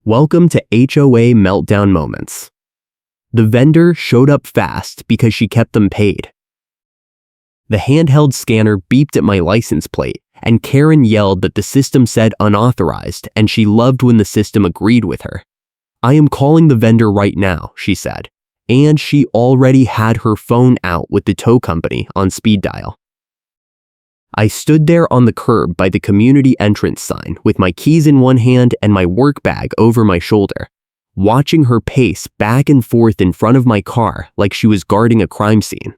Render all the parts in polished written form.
Welcome to HOA Meltdown Moments. The vendor showed up fast because she kept them paid. The handheld scanner beeped at my license plate, and Karen yelled that the system said unauthorized, and she loved when the system agreed with her. I am calling the vendor right now, she said, and she already had her phone out with the tow company on speed dial. I stood there on the curb by the community entrance sign with my keys in one hand and my work bag over my shoulder, watching her pace back and forth in front of my car like she was guarding a crime scene.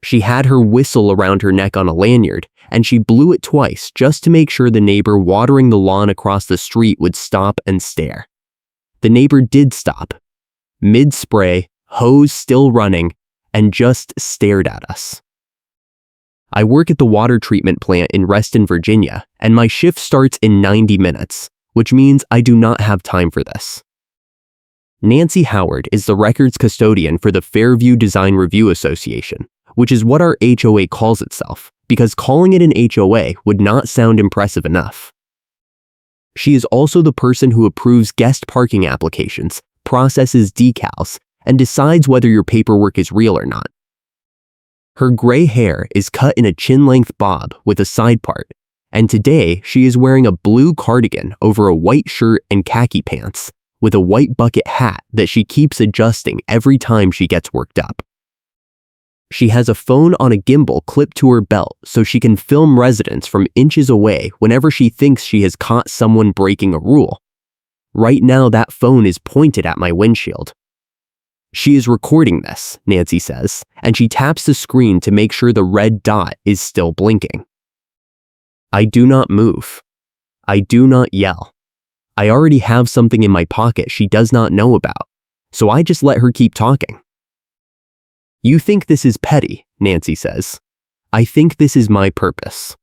She had her whistle around her neck on a lanyard, and she blew it twice just to make sure the neighbor watering the lawn across the street would stop and stare. The neighbor did stop, mid-spray, hose still running, and just stared at us. I work at the water treatment plant in Reston, Virginia, and my shift starts in 90 minutes, which means I do not have time for this. Nancy Howard is the records custodian for the Fairview Design Review Association, which is what our HOA calls itself, because calling it an HOA would not sound impressive enough. She is also the person who approves guest parking applications, processes decals, and decides whether your paperwork is real or not. Her gray hair is cut in a chin-length bob with a side part, and today she is wearing a blue cardigan over a white shirt and khaki pants, with a white bucket hat that she keeps adjusting every time she gets worked up. She has a phone on a gimbal clipped to her belt so she can film residents from inches away whenever she thinks she has caught someone breaking a rule. Right now that phone is pointed at my windshield. She is recording this, Nancy says, and she taps the screen to make sure the red dot is still blinking. I do not move. I do not yell. I already have something in my pocket she does not know about, so I just let her keep talking. You think this is petty, Nancy says. I think this is my purpose.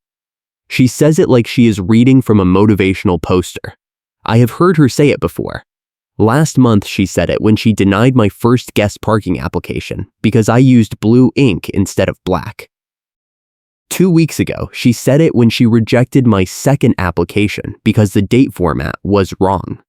She says it like she is reading from a motivational poster. I have heard her say it before. Last month she said it when she denied my first guest parking application because I used blue ink instead of black. 2 weeks ago, she said it when she rejected my second application because the date format was wrong.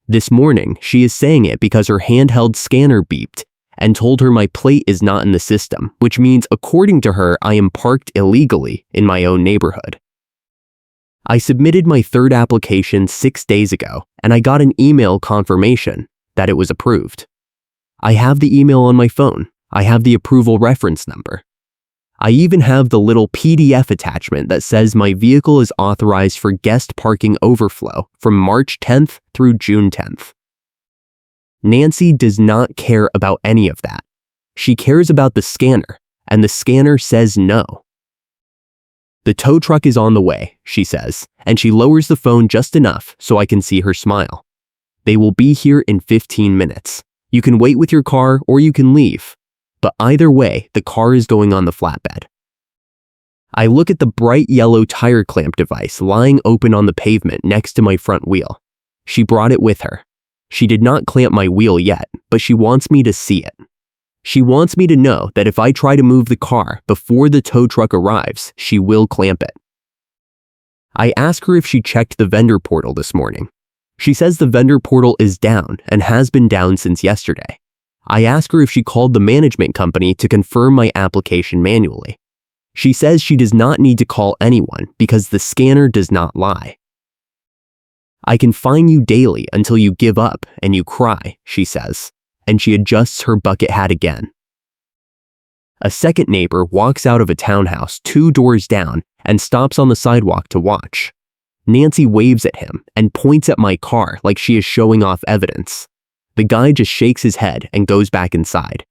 This morning, she is saying it because her handheld scanner beeped and told her my plate is not in the system, which means according to her, I am parked illegally in my own neighborhood. I submitted my third application 6 days ago, and I got an email confirmation that it was approved. I have the email on my phone. I have the approval reference number. I even have the little PDF attachment that says my vehicle is authorized for guest parking overflow from March 10th through June 10th. Nancy does not care about any of that. She cares about the scanner, and the scanner says no. The tow truck is on the way, she says, and she lowers the phone just enough so I can see her smile. They will be here in 15 minutes. You can wait with your car or you can leave. But either way, the car is going on the flatbed. I look at the bright yellow tire clamp device lying open on the pavement next to my front wheel. She brought it with her. She did not clamp my wheel yet, but she wants me to see it. She wants me to know that if I try to move the car before the tow truck arrives, she will clamp it. I ask her if she checked the vendor portal this morning. She says the vendor portal is down and has been down since yesterday. I ask her if she called the management company to confirm my application manually. She says she does not need to call anyone because the scanner does not lie. I can fine you daily until you give up and you cry, she says, and she adjusts her bucket hat again. A second neighbor walks out of a townhouse 2 doors down and stops on the sidewalk to watch. Nancy waves at him and points at my car like she is showing off evidence. The guy just shakes his head and goes back inside.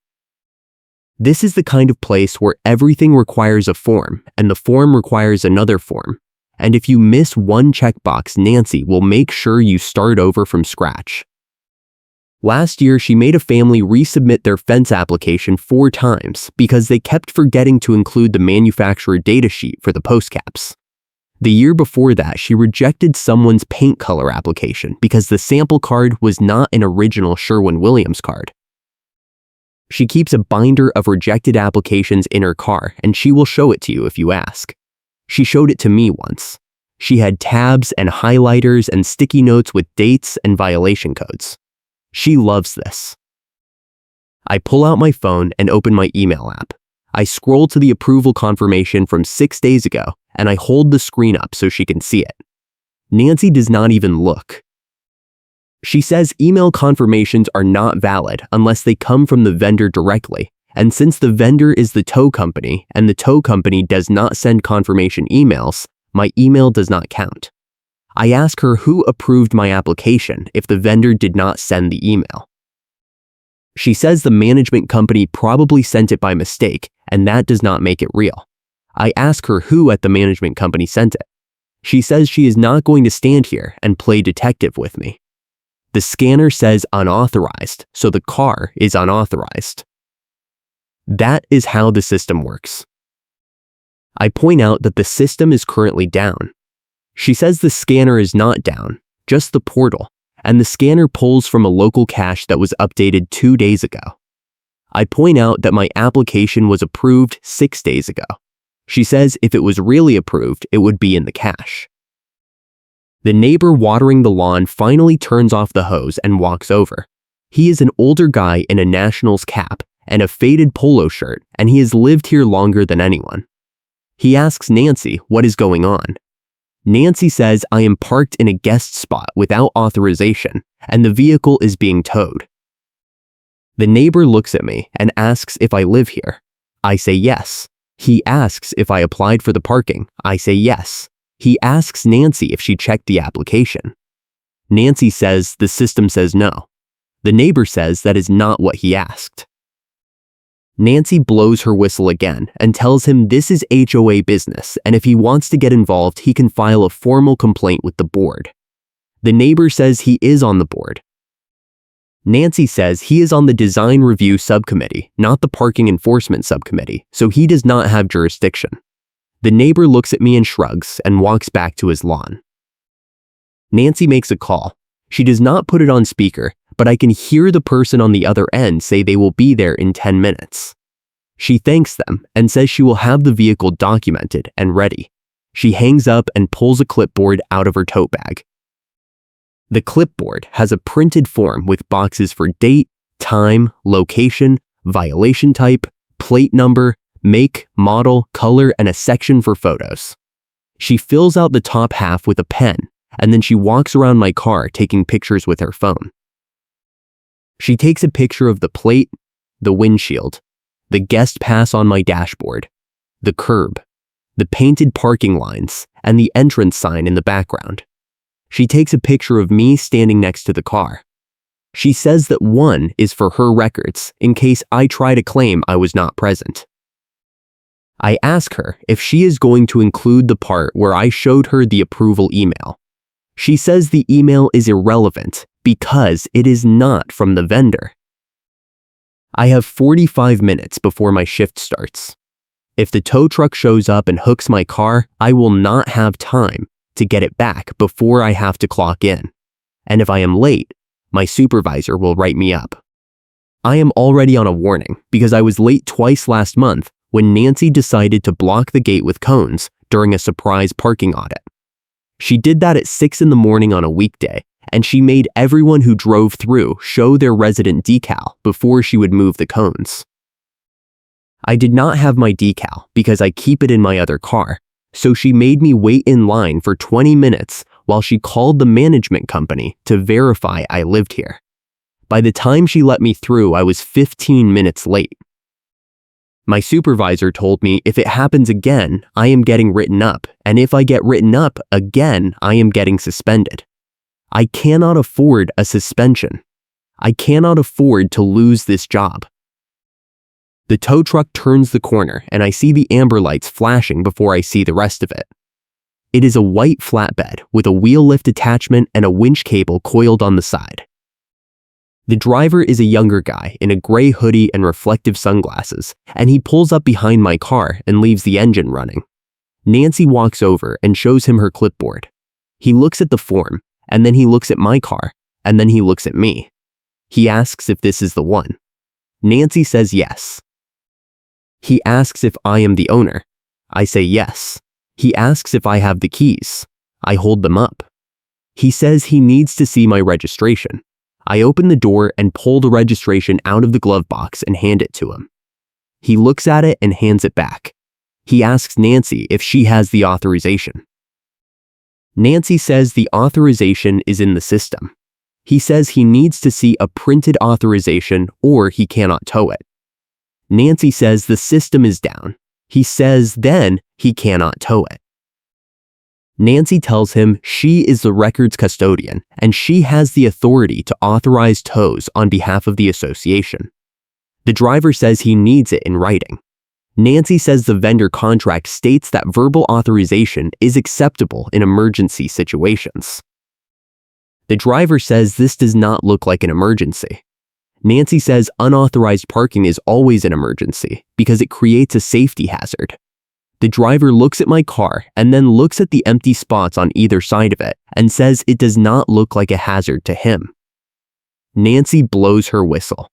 This is the kind of place where everything requires a form and the form requires another form. And if you miss one checkbox, Nancy will make sure you start over from scratch. Last year, she made a family resubmit their fence application 4 times because they kept forgetting to include the manufacturer data sheet for the post caps. The year before that, she rejected someone's paint color application because the sample card was not an original Sherwin-Williams card. She keeps a binder of rejected applications in her car, and she will show it to you if you ask. She showed it to me once. She had tabs and highlighters and sticky notes with dates and violation codes. She loves this. I pull out my phone and open my email app. I scroll to the approval confirmation from 6 days ago, and I hold the screen up so she can see it. Nancy does not even look. She says email confirmations are not valid unless they come from the vendor directly, and since the vendor is the tow company and the tow company does not send confirmation emails, my email does not count. I ask her who approved my application if the vendor did not send the email. She says the management company probably sent it by mistake, and that does not make it real. I ask her who at the management company sent it. She says she is not going to stand here and play detective with me. The scanner says unauthorized, so the car is unauthorized. That is how the system works. I point out that the system is currently down. She says the scanner is not down, just the portal, and the scanner pulls from a local cache that was updated 2 days ago. I point out that my application was approved 6 days ago. She says if it was really approved, it would be in the cache. The neighbor watering the lawn finally turns off the hose and walks over. He is an older guy in a Nationals cap and a faded polo shirt, and he has lived here longer than anyone. He asks Nancy what is going on. Nancy says I am parked in a guest spot without authorization, and the vehicle is being towed. The neighbor looks at me and asks if I live here. I say yes. He asks if I applied for the parking. I say yes. He asks Nancy if she checked the application. Nancy says the system says no. The neighbor says that is not what he asked. Nancy blows her whistle again and tells him this is HOA business, and if he wants to get involved, he can file a formal complaint with the board. The neighbor says he is on the board. Nancy says he is on the design review subcommittee, not the parking enforcement subcommittee, so he does not have jurisdiction. The neighbor looks at me and shrugs and walks back to his lawn. Nancy makes a call. She does not put it on speaker, but I can hear the person on the other end say they will be there in 10 minutes. She thanks them and says she will have the vehicle documented and ready. She hangs up and pulls a clipboard out of her tote bag. The clipboard has a printed form with boxes for date, time, location, violation type, plate number, make, model, color, and a section for photos. She fills out the top half with a pen, and then she walks around my car taking pictures with her phone. She takes a picture of the plate, the windshield, the guest pass on my dashboard, the curb, the painted parking lines, and the entrance sign in the background. She takes a picture of me standing next to the car. She says that one is for her records in case I try to claim I was not present. I ask her if she is going to include the part where I showed her the approval email. She says the email is irrelevant because it is not from the vendor. I have 45 minutes before my shift starts. If the tow truck shows up and hooks my car, I will not have time to get it back before I have to clock in. And if I am late, my supervisor will write me up. I am already on a warning because I was late twice last month when Nancy decided to block the gate with cones during a surprise parking audit. She did that at 6 in the morning on a weekday, and she made everyone who drove through show their resident decal before she would move the cones. I did not have my decal because I keep it in my other car, so she made me wait in line for 20 minutes while she called the management company to verify I lived here. By the time she let me through, I was 15 minutes late. My supervisor told me if it happens again, I am getting written up, and if I get written up again, I am getting suspended. I cannot afford a suspension. I cannot afford to lose this job. The tow truck turns the corner and I see the amber lights flashing before I see the rest of it. It is a white flatbed with a wheel lift attachment and a winch cable coiled on the side. The driver is a younger guy in a gray hoodie and reflective sunglasses, and he pulls up behind my car and leaves the engine running. Nancy walks over and shows him her clipboard. He looks at the form, and then he looks at my car, and then he looks at me. He asks if this is the one. Nancy says yes. He asks if I am the owner. I say yes. He asks if I have the keys. I hold them up. He says he needs to see my registration. I open the door and pull the registration out of the glove box and hand it to him. He looks at it and hands it back. He asks Nancy if she has the authorization. Nancy says the authorization is in the system. He says he needs to see a printed authorization or he cannot tow it. Nancy says the system is down. He says then he cannot tow it. Nancy tells him she is the records custodian and she has the authority to authorize tows on behalf of the association. The driver says he needs it in writing. Nancy says the vendor contract states that verbal authorization is acceptable in emergency situations. The driver says this does not look like an emergency. Nancy says unauthorized parking is always an emergency because it creates a safety hazard. The driver looks at my car and then looks at the empty spots on either side of it and says it does not look like a hazard to him. Nancy blows her whistle.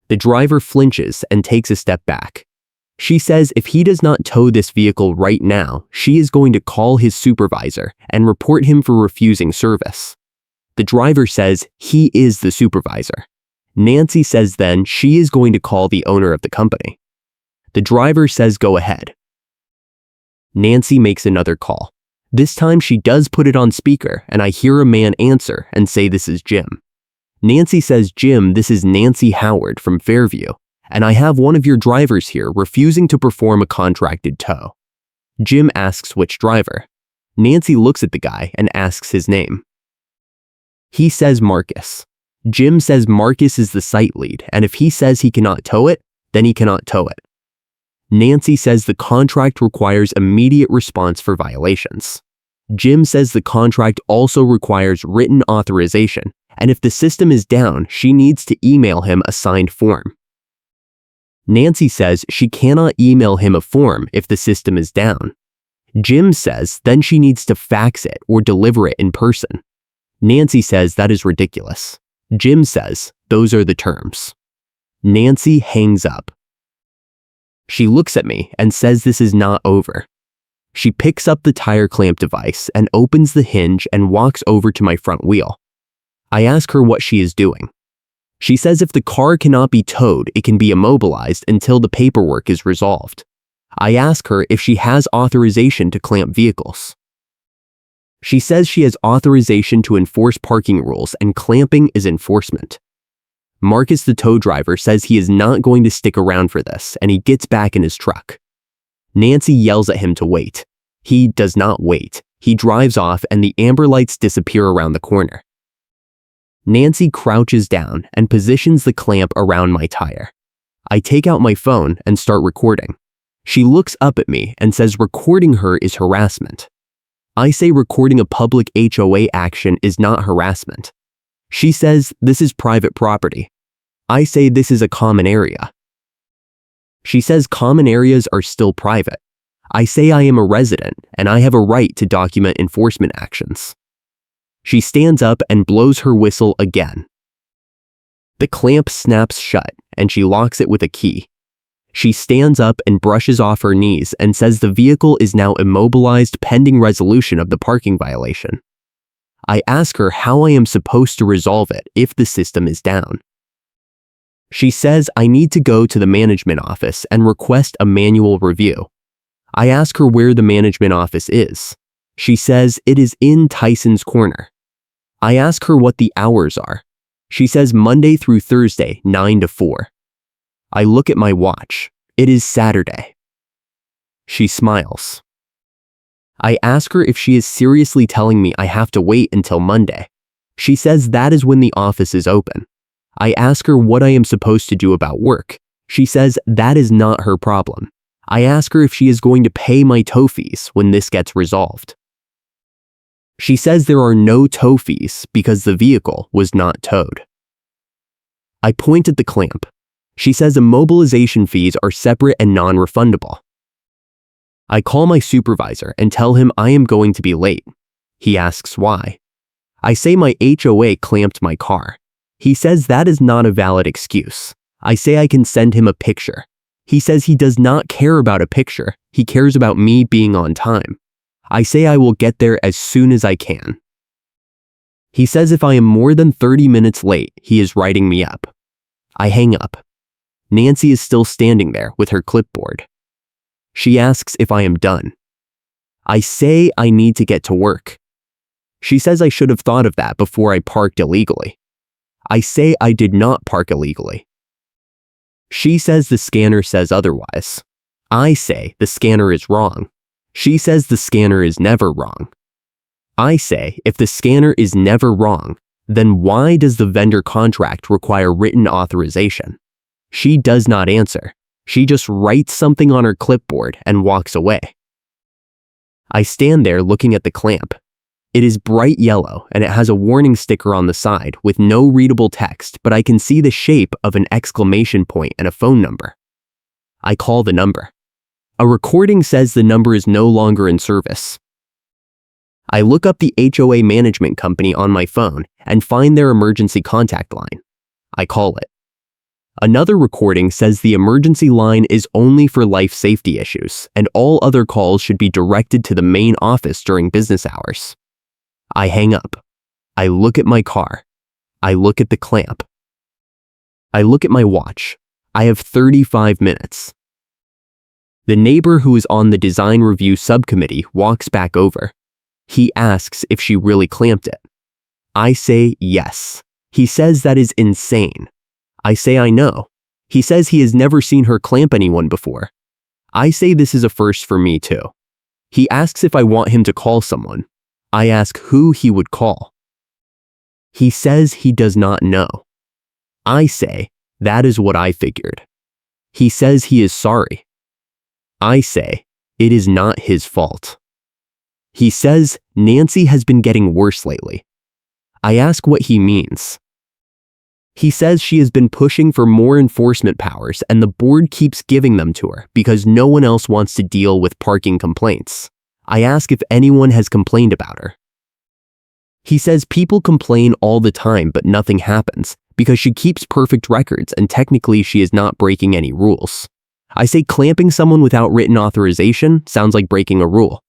The driver flinches and takes a step back. She says if he does not tow this vehicle right now, she is going to call his supervisor and report him for refusing service. The driver says he is the supervisor. Nancy says then she is going to call the owner of the company. The driver says go ahead. Nancy makes another call. This time she does put it on speaker and I hear a man answer and say this is Jim. Nancy says, Jim, this is Nancy Howard from Fairview, and I have one of your drivers here refusing to perform a contracted tow. Jim asks which driver. Nancy looks at the guy and asks his name. He says Marcus. Jim says Marcus is the site lead, and if he says he cannot tow it, then he cannot tow it. Nancy says the contract requires immediate response for violations. Jim says the contract also requires written authorization, and if the system is down, she needs to email him a signed form. Nancy says she cannot email him a form if the system is down. Jim says then she needs to fax it or deliver it in person. Nancy says that is ridiculous. Jim says those are the terms. Nancy hangs up. She looks at me and says this is not over. She picks up the tire clamp device and opens the hinge and walks over to my front wheel. I ask her what she is doing. She says if the car cannot be towed, it can be immobilized until the paperwork is resolved. I ask her if she has authorization to clamp vehicles. She says she has authorization to enforce parking rules and clamping is enforcement. Marcus, the tow driver, says he is not going to stick around for this and he gets back in his truck. Nancy yells at him to wait. He does not wait. He drives off and the amber lights disappear around the corner. Nancy crouches down and positions the clamp around my tire. I take out my phone and start recording. She looks up at me and says recording her is harassment. I say recording a public HOA action is not harassment. She says this is private property. I say this is a common area. She says common areas are still private. I say I am a resident and I have a right to document enforcement actions. She stands up and blows her whistle again. The clamp snaps shut and she locks it with a key. She stands up and brushes off her knees and says the vehicle is now immobilized pending resolution of the parking violation. I ask her how I am supposed to resolve it if the system is down. She says I need to go to the management office and request a manual review. I ask her where the management office is. She says it is in Tyson's Corner. I ask her what the hours are. She says Monday through Thursday, 9 to 4. I look at my watch. It is Saturday. She smiles. I ask her if she is seriously telling me I have to wait until Monday. She says that is when the office is open. I ask her what I am supposed to do about work. She says that is not her problem. I ask her if she is going to pay my tow fees when this gets resolved. She says there are no tow fees because the vehicle was not towed. I point at the clamp. She says immobilization fees are separate and non-refundable. I call my supervisor and tell him I am going to be late. He asks why. I say my HOA clamped my car. He says that is not a valid excuse. I say I can send him a picture. He says he does not care about a picture. He cares about me being on time. I say I will get there as soon as I can. He says if I am more than 30 minutes late, he is writing me up. I hang up. Nancy is still standing there with her clipboard. She asks if I am done. I say I need to get to work. She says I should have thought of that before I parked illegally. I say I did not park illegally. She says the scanner says otherwise. I say the scanner is wrong. She says the scanner is never wrong. I say if the scanner is never wrong, then why does the vendor contract require written authorization? She does not answer. She just writes something on her clipboard and walks away. I stand there looking at the clamp. It is bright yellow and it has a warning sticker on the side with no readable text, but I can see the shape of an exclamation point and a phone number. I call the number. A recording says the number is no longer in service. I look up the HOA management company on my phone and find their emergency contact line. I call it. Another recording says the emergency line is only for life safety issues and all other calls should be directed to the main office during business hours. I hang up. I look at my car. I look at the clamp. I look at my watch. I have 35 minutes. The neighbor who is on the design review subcommittee walks back over. He asks if she really clamped it. I say yes. He says that is insane. I say I know. He says he has never seen her clamp anyone before. I say this is a first for me too. He asks if I want him to call someone. I ask who he would call. He says he does not know. I say that is what I figured. He says he is sorry. I say it is not his fault. He says Nancy has been getting worse lately. I ask what he means. He says she has been pushing for more enforcement powers and the board keeps giving them to her because no one else wants to deal with parking complaints. I ask if anyone has complained about her. He says people complain all the time but nothing happens because she keeps perfect records and technically she is not breaking any rules. I say clamping someone without written authorization sounds like breaking a rule.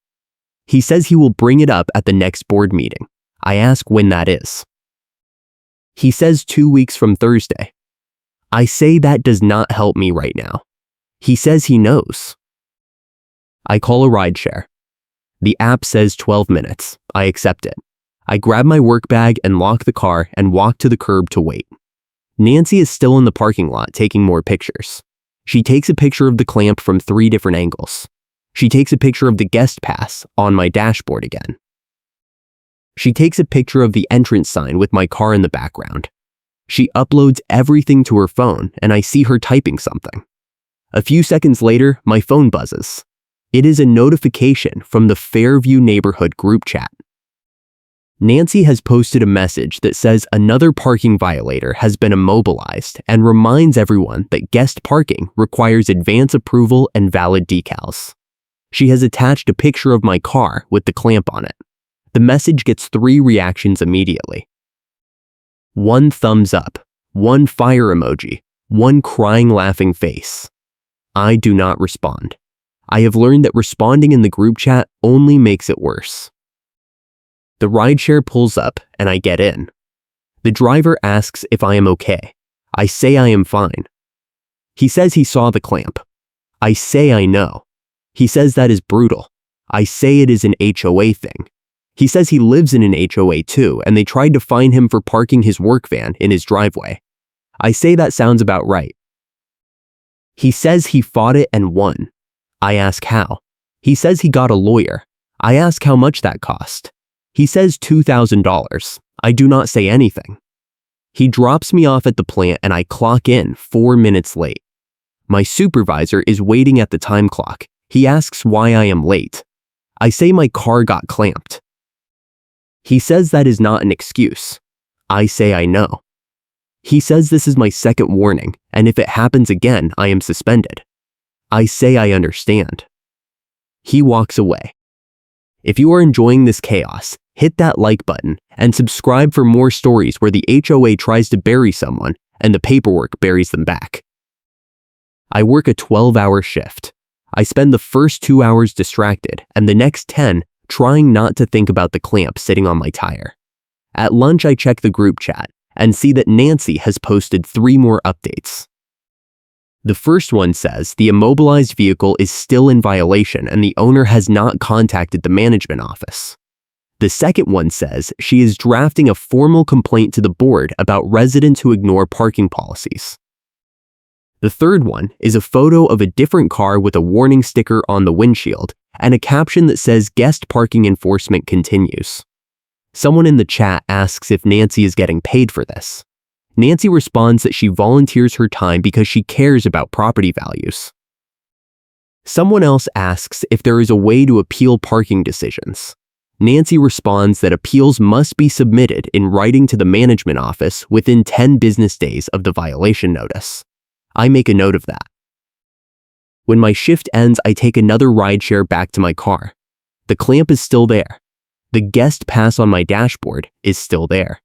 He says he will bring it up at the next board meeting. I ask when that is. He says 2 weeks from Thursday. I say that does not help me right now. He says he knows. I call a rideshare. The app says 12 minutes. I accept it. I grab my work bag and lock the car and walk to the curb to wait. Nancy is still in the parking lot taking more pictures. She takes a picture of the clamp from 3 different angles. She takes a picture of the guest pass on my dashboard again. She takes a picture of the entrance sign with my car in the background. She uploads everything to her phone and I see her typing something. A few seconds later, my phone buzzes. It is a notification from the Fairview neighborhood group chat. Nancy has posted a message that says another parking violator has been immobilized and reminds everyone that guest parking requires advance approval and valid decals. She has attached a picture of my car with the clamp on it. The message gets 3 reactions immediately. 1 thumbs up, 1 fire emoji, 1 crying laughing face. I do not respond. I have learned that responding in the group chat only makes it worse. The rideshare pulls up and I get in. The driver asks if I am okay. I say I am fine. He says he saw the clamp. I say I know. He says that is brutal. I say it is an HOA thing. He says he lives in an HOA too and they tried to fine him for parking his work van in his driveway. I say that sounds about right. He says he fought it and won. I ask how. He says he got a lawyer. I ask how much that cost. He says $2,000. I do not say anything. He drops me off at the plant and I clock in 4 minutes late. My supervisor is waiting at the time clock. He asks why I am late. I say my car got clamped. He says that is not an excuse. I say I know. He says this is my second warning, and if it happens again, I am suspended. I say I understand. He walks away. If you are enjoying this chaos, hit that like button and subscribe for more stories where the HOA tries to bury someone and the paperwork buries them back. I work a 12-hour shift. I spend the first 2 hours distracted and the next 10 trying not to think about the clamp sitting on my tire. At lunch, I check the group chat and see that Nancy has posted 3 more updates. The first one says the immobilized vehicle is still in violation and the owner has not contacted the management office. The second one says she is drafting a formal complaint to the board about residents who ignore parking policies. The third one is a photo of a different car with a warning sticker on the windshield and a caption that says guest parking enforcement continues. Someone in the chat asks if Nancy is getting paid for this. Nancy responds that she volunteers her time because she cares about property values. Someone else asks if there is a way to appeal parking decisions. Nancy responds that appeals must be submitted in writing to the management office within 10 business days of the violation notice. I make a note of that. When my shift ends, I take another rideshare back to my car. The clamp is still there. The guest pass on my dashboard is still there.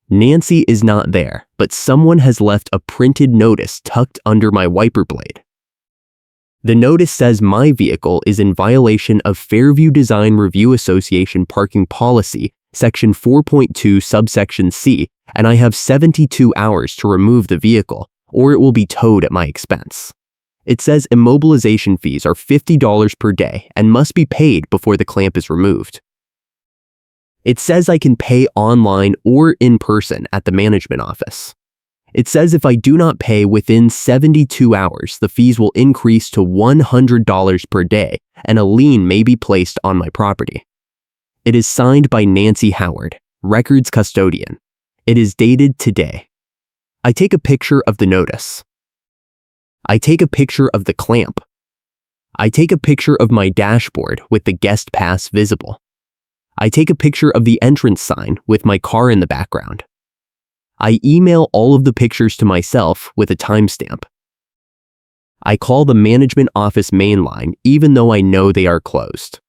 Nancy is not there, but someone has left a printed notice tucked under my wiper blade. The notice says my vehicle is in violation of Fairview Design Review Association Parking Policy, Section 4.2, Subsection C, and I have 72 hours to remove the vehicle, or it will be towed at my expense. It says immobilization fees are $50 per day and must be paid before the clamp is removed. It says I can pay online or in person at the management office. It says if I do not pay within 72 hours, the fees will increase to $100 per day and a lien may be placed on my property. It is signed by Nancy Howard, records custodian. It is dated today. I take a picture of the notice. I take a picture of the clamp. I take a picture of my dashboard with the guest pass visible. I take a picture of the entrance sign with my car in the background. I email all of the pictures to myself with a timestamp. I call the management office main line even though I know they are closed.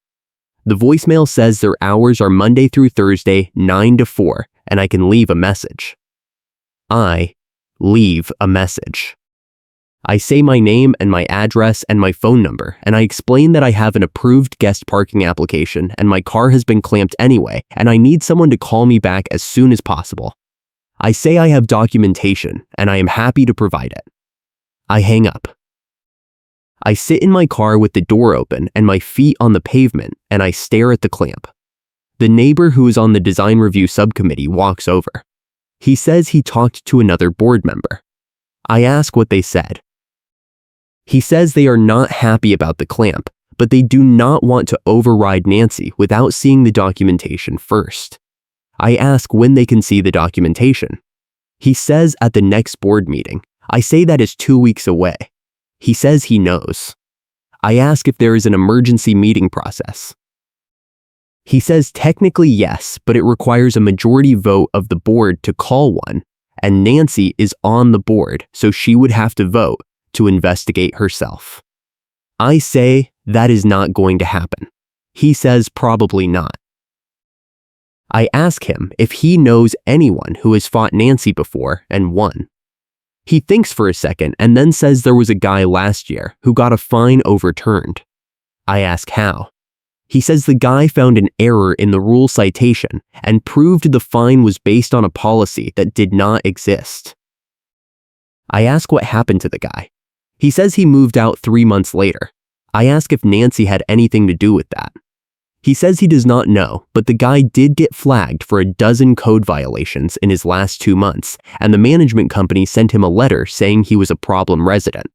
The voicemail says their hours are Monday through Thursday, 9 to 4, and I can leave a message. I leave a message. I say my name and my address and my phone number, and I explain that I have an approved guest parking application and my car has been clamped anyway, and I need someone to call me back as soon as possible. I say I have documentation, and I am happy to provide it. I hang up. I sit in my car with the door open and my feet on the pavement, and I stare at the clamp. The neighbor who is on the design review subcommittee walks over. He says he talked to another board member. I ask what they said. He says they are not happy about the clamp, but they do not want to override Nancy without seeing the documentation first. I ask when they can see the documentation. He says at the next board meeting. I say that is 2 weeks away. He says he knows. I ask if there is an emergency meeting process. He says technically yes, but it requires a majority vote of the board to call one, and Nancy is on the board, so she would have to vote to investigate herself. I say that is not going to happen. He says probably not. I ask him if he knows anyone who has fought Nancy before and won. He thinks for a second and then says there was a guy last year who got a fine overturned. I ask how. He says the guy found an error in the rule citation and proved the fine was based on a policy that did not exist. I ask what happened to the guy. He says he moved out 3 months later. I ask if Nancy had anything to do with that. He says he does not know, but the guy did get flagged for a dozen code violations in his last 2 months, and the management company sent him a letter saying he was a problem resident.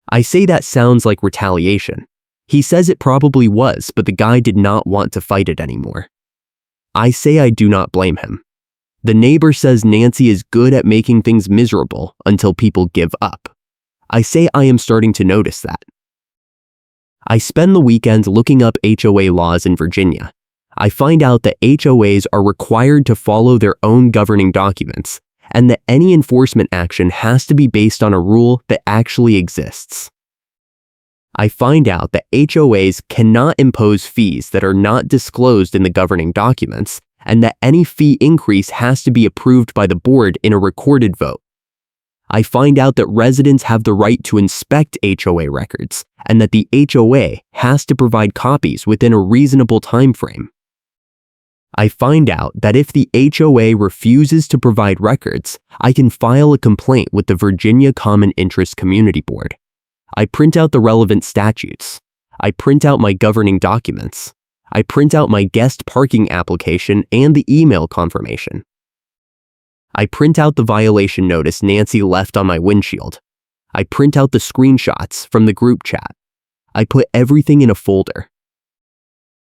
I say that sounds like retaliation. He says it probably was, but the guy did not want to fight it anymore. I say I do not blame him. The neighbor says Nancy is good at making things miserable until people give up. I say I am starting to notice that. I spend the weekend looking up HOA laws in Virginia. I find out that HOAs are required to follow their own governing documents, and that any enforcement action has to be based on a rule that actually exists. I find out that HOAs cannot impose fees that are not disclosed in the governing documents, and that any fee increase has to be approved by the board in a recorded vote. I find out that residents have the right to inspect HOA records and that the HOA has to provide copies within a reasonable time frame. I find out that if the HOA refuses to provide records, I can file a complaint with the Virginia Common Interest Community Board. I print out the relevant statutes. I print out my governing documents. I print out my guest parking application and the email confirmation. I print out the violation notice Nancy left on my windshield. I print out the screenshots from the group chat. I put everything in a folder.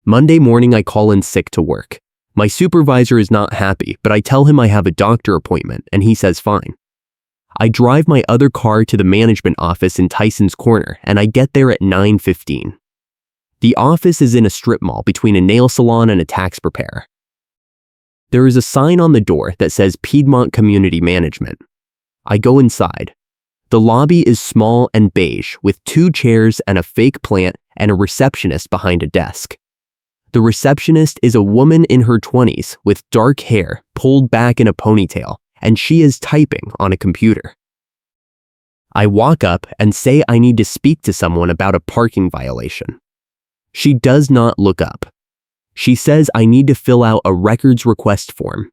Monday morning, I call in sick to work. My supervisor is not happy, but I tell him I have a doctor appointment and he says fine. I drive my other car to the management office in Tyson's Corner and I get there at 9:15. The office is in a strip mall between a nail salon and a tax preparer. There is a sign on the door that says Piedmont Community Management. I go inside. The lobby is small and beige with 2 chairs and a fake plant and a receptionist behind a desk. The receptionist is a woman in her 20s with dark hair pulled back in a ponytail, and she is typing on a computer. I walk up and say I need to speak to someone about a parking violation. She does not look up. She says I need to fill out a records request form.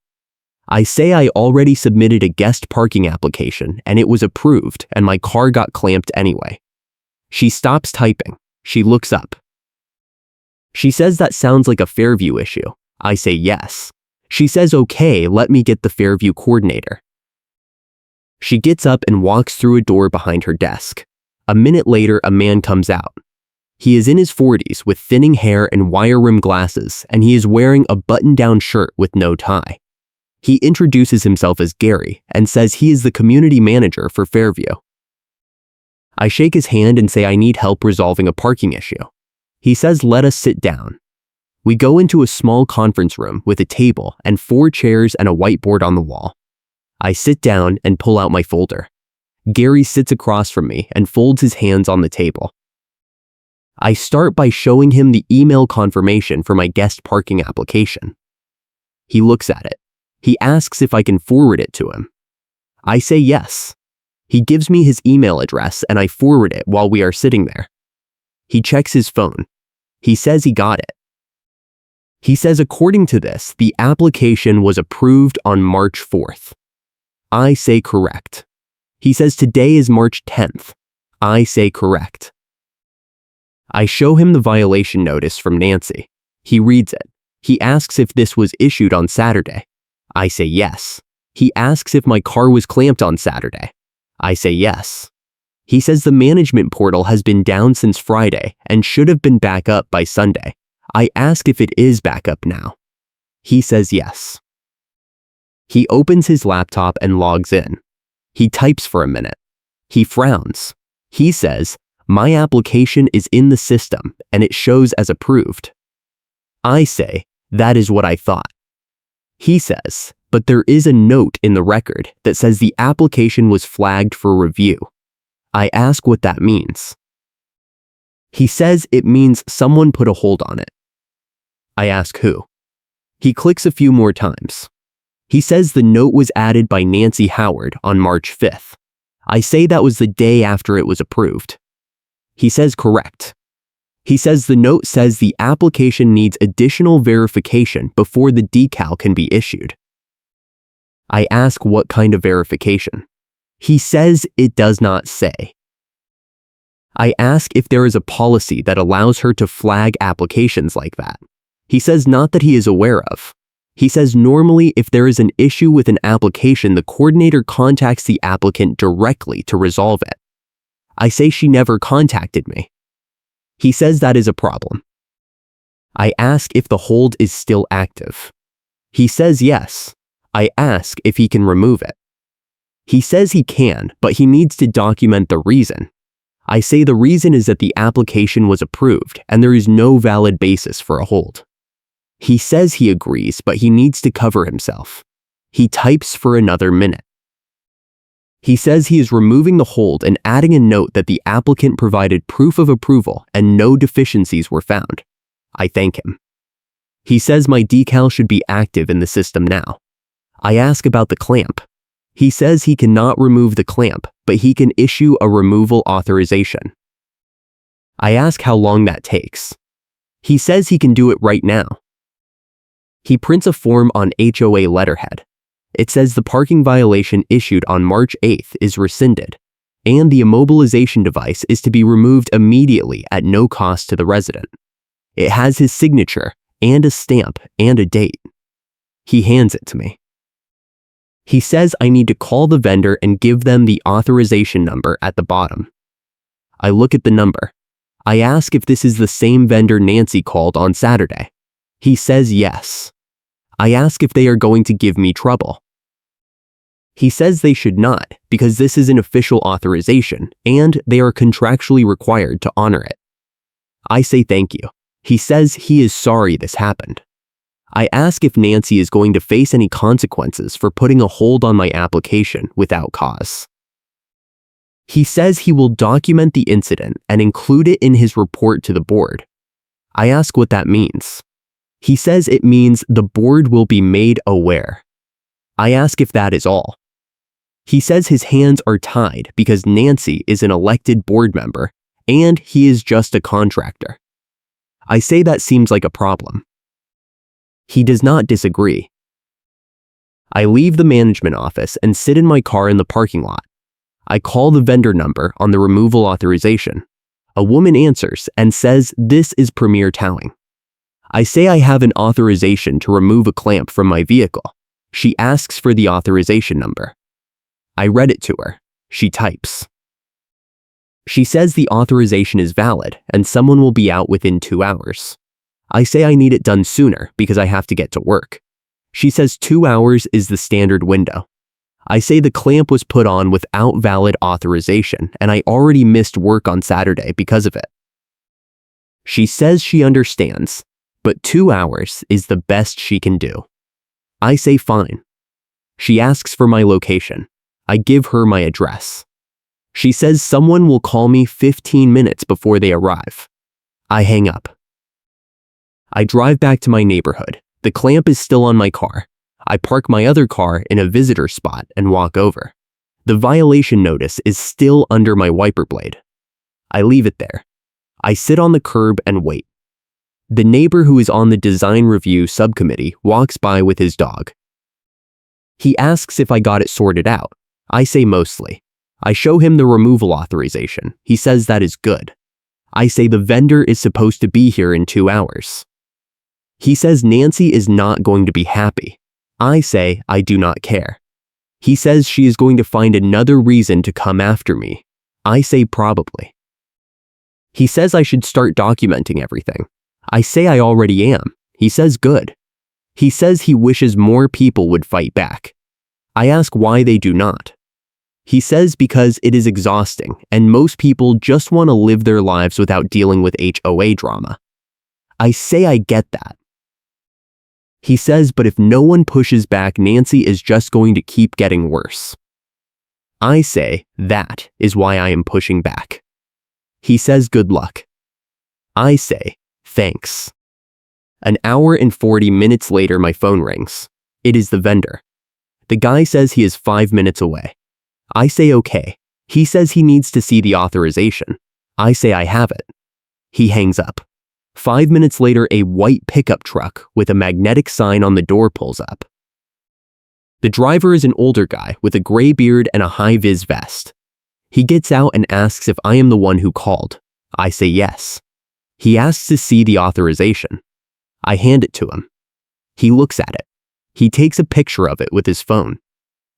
I say I already submitted a guest parking application and it was approved and my car got clamped anyway. She stops typing. She looks up. She says that sounds like a Fairview issue. I say yes. She says okay, let me get the Fairview coordinator. She gets up and walks through a door behind her desk. A minute later, a man comes out. He is in his 40s with thinning hair and wire-rimmed glasses, and he is wearing a button-down shirt with no tie. He introduces himself as Gary and says he is the community manager for Fairview. I shake his hand and say I need help resolving a parking issue. He says let us sit down. We go into a small conference room with a table and 4 chairs and a whiteboard on the wall. I sit down and pull out my folder. Gary sits across from me and folds his hands on the table. I start by showing him the email confirmation for my guest parking application. He looks at it. He asks if I can forward it to him. I say yes. He gives me his email address and I forward it while we are sitting there. He checks his phone. He says he got it. He says according to this, the application was approved on March 4th. I say correct. He says today is March 10th. I say correct. I show him the violation notice from Nancy. He reads it. He asks if this was issued on Saturday. I say yes. He asks if my car was clamped on Saturday. I say yes. He says the management portal has been down since Friday and should have been back up by Sunday. I ask if it is back up now. He says yes. He opens his laptop and logs in. He types for a minute. He frowns. He says, my application is in the system and it shows as approved. I say, that is what I thought. He says, but there is a note in the record that says the application was flagged for review. I ask what that means. He says it means someone put a hold on it. I ask who. He clicks a few more times. He says the note was added by Nancy Howard on March 5th. I say that was the day after it was approved. He says correct. He says the note says the application needs additional verification before the decal can be issued. I ask what kind of verification. He says it does not say. I ask if there is a policy that allows her to flag applications like that. He says not that he is aware of. He says normally if there is an issue with an application, the coordinator contacts the applicant directly to resolve it. I say she never contacted me. He says that is a problem. I ask if the hold is still active. He says yes. I ask if he can remove it. He says he can, but he needs to document the reason. I say the reason is that the application was approved and there is no valid basis for a hold. He says he agrees, but he needs to cover himself. He types for another minute. He says he is removing the hold and adding a note that the applicant provided proof of approval and no deficiencies were found. I thank him. He says my decal should be active in the system now. I ask about the clamp. He says he cannot remove the clamp, but he can issue a removal authorization. I ask how long that takes. He says he can do it right now. He prints a form on HOA letterhead. It says the parking violation issued on March 8th is rescinded, and the immobilization device is to be removed immediately at no cost to the resident. It has his signature and a stamp and a date. He hands it to me. He says I need to call the vendor and give them the authorization number at the bottom. I look at the number. I ask if this is the same vendor Nancy called on Saturday. He says yes. I ask if they are going to give me trouble. He says they should not because this is an official authorization and they are contractually required to honor it. I say thank you. He says he is sorry this happened. I ask if Nancy is going to face any consequences for putting a hold on my application without cause. He says he will document the incident and include it in his report to the board. I ask what that means. He says it means the board will be made aware. I ask if that is all. He says his hands are tied because Nancy is an elected board member and he is just a contractor. I say that seems like a problem. He does not disagree. I leave the management office and sit in my car in the parking lot. I call the vendor number on the removal authorization. A woman answers and says this is Premier Towing. I say I have an authorization to remove a clamp from my vehicle. She asks for the authorization number. I read it to her. She types. She says the authorization is valid and someone will be out within 2 hours. I say I need it done sooner because I have to get to work. She says 2 hours is the standard window. I say the clamp was put on without valid authorization and I already missed work on Saturday because of it. She says she understands, but 2 hours is the best she can do. I say fine. She asks for my location. I give her my address. She says someone will call me 15 minutes before they arrive. I hang up. I drive back to my neighborhood. The clamp is still on my car. I park my other car in a visitor spot and walk over. The violation notice is still under my wiper blade. I leave it there. I sit on the curb and wait. The neighbor who is on the design review subcommittee walks by with his dog. He asks if I got it sorted out. I say mostly. I show him the removal authorization. He says that is good. I say the vendor is supposed to be here in 2 hours. He says Nancy is not going to be happy. I say I do not care. He says she is going to find another reason to come after me. I say probably. He says I should start documenting everything. I say I already am. He says good. He says he wishes more people would fight back. I ask why they do not. He says because it is exhausting and most people just want to live their lives without dealing with HOA drama. I say I get that. He says, but if no one pushes back, Nancy is just going to keep getting worse. I say that is why I am pushing back. He says good luck. I say thanks. An hour and 40 minutes later, my phone rings. It is the vendor. The guy says he is 5 minutes away. I say okay. He says he needs to see the authorization. I say I have it. He hangs up. 5 minutes later, a white pickup truck with a magnetic sign on the door pulls up. The driver is an older guy with a gray beard and a high-vis vest. He gets out and asks if I am the one who called. I say yes. He asks to see the authorization. I hand it to him. He looks at it. He takes a picture of it with his phone.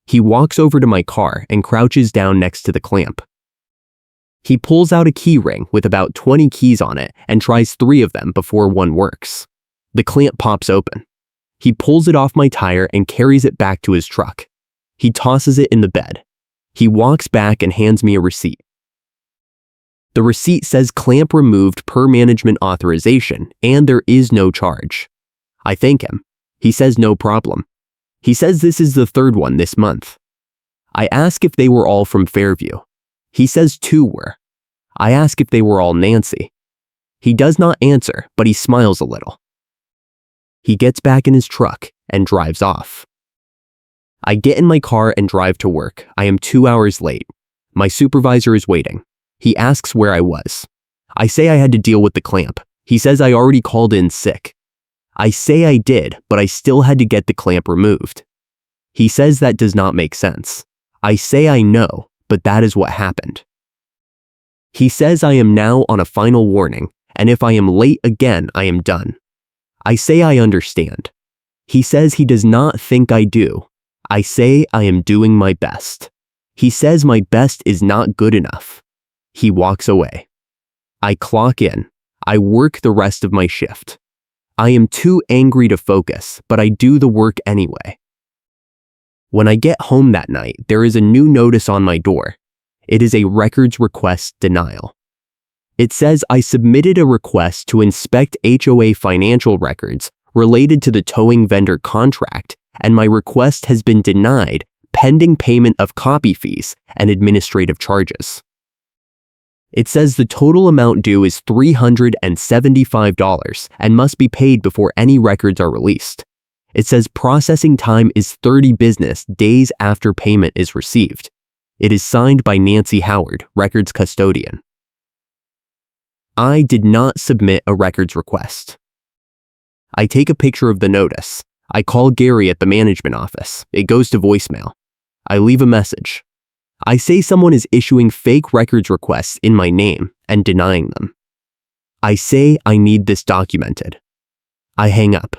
He walks over to my car and crouches down next to the clamp. He pulls out a key ring with about 20 keys on it and tries 3 of them before one works. The clamp pops open. He pulls it off my tire and carries it back to his truck. He tosses it in the bed. He walks back and hands me a receipt. The receipt says clamp removed per management authorization and there is no charge. I thank him. He says no problem. He says this is the 3rd one this month. I ask if they were all from Fairview. He says 2 were. I ask if they were all Nancy. He does not answer, but he smiles a little. He gets back in his truck and drives off. I get in my car and drive to work. I am 2 hours late. My supervisor is waiting. He asks where I was. I say I had to deal with the clamp. He says I already called in sick. I say I did, but I still had to get the clamp removed. He says that does not make sense. I say I know, but that is what happened. He says I am now on a final warning, and if I am late again, I am done. I say I understand. He says he does not think I do. I say I am doing my best. He says my best is not good enough. He walks away. I clock in. I work the rest of my shift. I am too angry to focus, but I do the work anyway. When I get home that night, there is a new notice on my door. It is a records request denial. It says I submitted a request to inspect HOA financial records related to the towing vendor contract, and my request has been denied pending payment of copy fees and administrative charges. It says the total amount due is $375 and must be paid before any records are released. It says processing time is 30 business days after payment is received. It is signed by Nancy Howard, records custodian. I did not submit a records request. I take a picture of the notice. I call Gary at the management office. It goes to voicemail. I leave a message. I say someone is issuing fake records requests in my name and denying them. I say I need this documented. I hang up.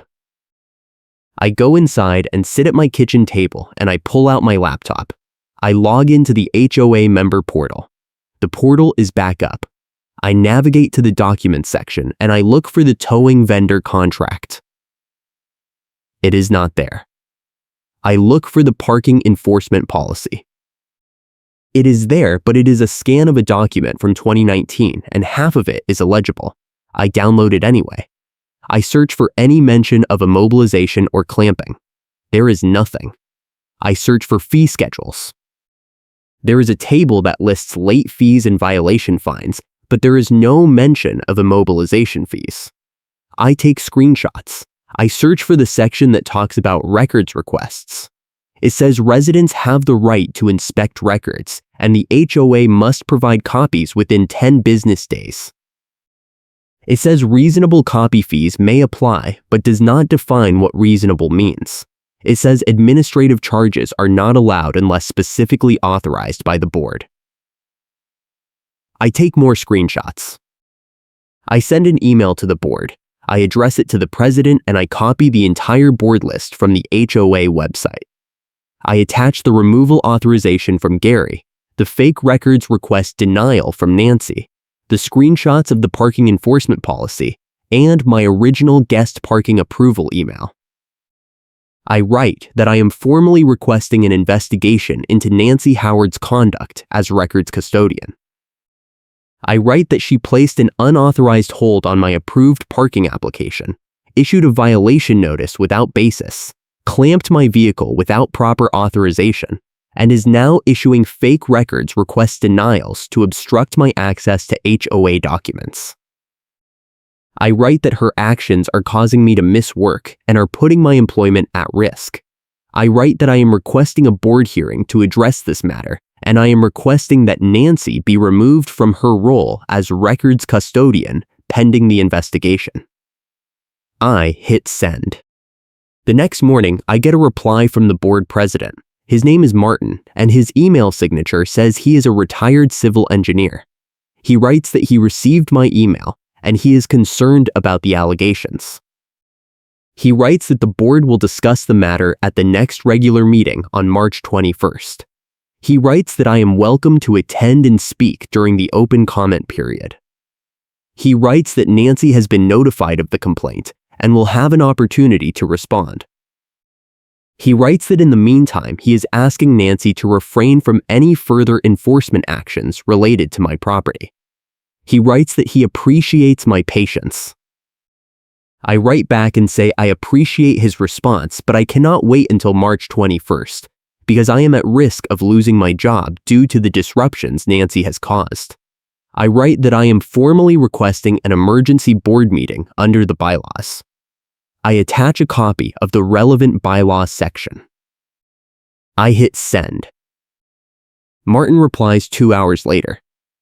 I go inside and sit at my kitchen table and I pull out my laptop. I log into the HOA member portal. The portal is back up. I navigate to the documents section and I look for the towing vendor contract. It is not there. I look for the parking enforcement policy. It is there, but it is a scan of a document from 2019 and half of it is illegible. I download it anyway. I search for any mention of immobilization or clamping. There is nothing. I search for fee schedules. There is a table that lists late fees and violation fines, but there is no mention of immobilization fees. I take screenshots. I search for the section that talks about records requests. It says residents have the right to inspect records, and the HOA must provide copies within 10 business days. It says reasonable copy fees may apply, but does not define what reasonable means. It says administrative charges are not allowed unless specifically authorized by the board. I take more screenshots. I send an email to the board. I address it to the president and I copy the entire board list from the HOA website. I attach the removal authorization from Gary, the fake records request denial from Nancy, the screenshots of the parking enforcement policy, and my original guest parking approval email. I write that I am formally requesting an investigation into Nancy Howard's conduct as records custodian. I write that she placed an unauthorized hold on my approved parking application, issued a violation notice without basis, clamped my vehicle without proper authorization, and is now issuing fake records request denials to obstruct my access to HOA documents. I write that her actions are causing me to miss work and are putting my employment at risk. I write that I am requesting a board hearing to address this matter, and I am requesting that Nancy be removed from her role as records custodian pending the investigation. I hit send. The next morning, I get a reply from the board president. His name is Martin, and his email signature says he is a retired civil engineer. He writes that he received my email, and he is concerned about the allegations. He writes that the board will discuss the matter at the next regular meeting on March 21st. He writes that I am welcome to attend and speak during the open comment period. He writes that Nancy has been notified of the complaint and will have an opportunity to respond. He writes that in the meantime, he is asking Nancy to refrain from any further enforcement actions related to my property. He writes that he appreciates my patience. I write back and say I appreciate his response, but I cannot wait until March 21st because I am at risk of losing my job due to the disruptions Nancy has caused. I write that I am formally requesting an emergency board meeting under the bylaws. I attach a copy of the relevant bylaws section. I hit send. Martin replies 2 hours later.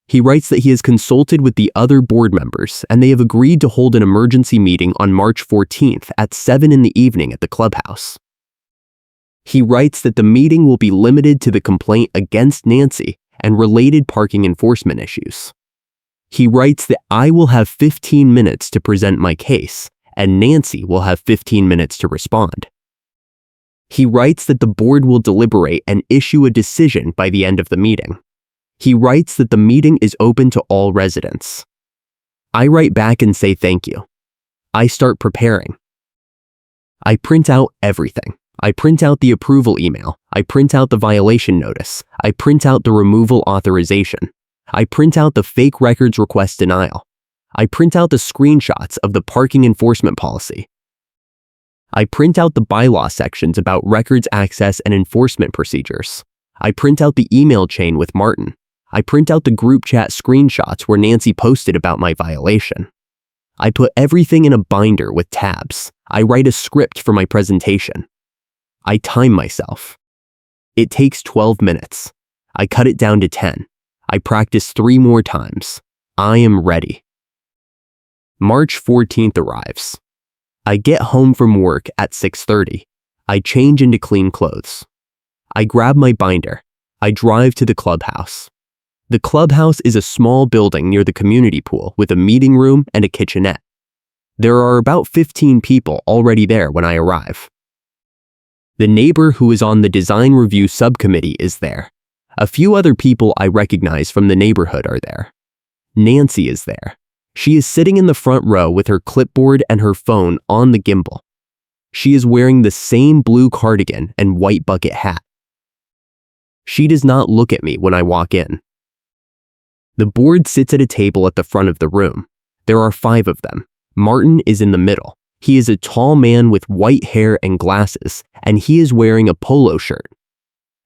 He writes that he has consulted with the other board members and they have agreed to hold an emergency meeting on March 14th at 7 in the evening at the clubhouse. He writes that the meeting will be limited to the complaint against Nancy and related parking enforcement issues. He writes that I will have 15 minutes to present my case and Nancy will have 15 minutes to respond. He writes that the board will deliberate and issue a decision by the end of the meeting. He writes that the meeting is open to all residents. I write back and say thank you. I start preparing. I print out everything. I print out the approval email. I print out the violation notice. I print out the removal authorization. I print out the fake records request denial. I print out the screenshots of the parking enforcement policy. I print out the bylaw sections about records access and enforcement procedures. I print out the email chain with Martin. I print out the group chat screenshots where Nancy posted about my violation. I put everything in a binder with tabs. I write a script for my presentation. I time myself. It takes 12 minutes. I cut it down to 10. I practice 3 more times. I am ready. March 14th arrives. I get home from work at 6:30. I change into clean clothes. I grab my binder. I drive to the clubhouse. The clubhouse is a small building near the community pool with a meeting room and a kitchenette. There are about 15 people already there when I arrive. The neighbor who is on the design review subcommittee is there. A few other people I recognize from the neighborhood are there. Nancy is there. She is sitting in the front row with her clipboard and her phone on the gimbal. She is wearing the same blue cardigan and white bucket hat. She does not look at me when I walk in. The board sits at a table at the front of the room. There are 5 of them. Martin is in the middle. He is a tall man with white hair and glasses, and he is wearing a polo shirt.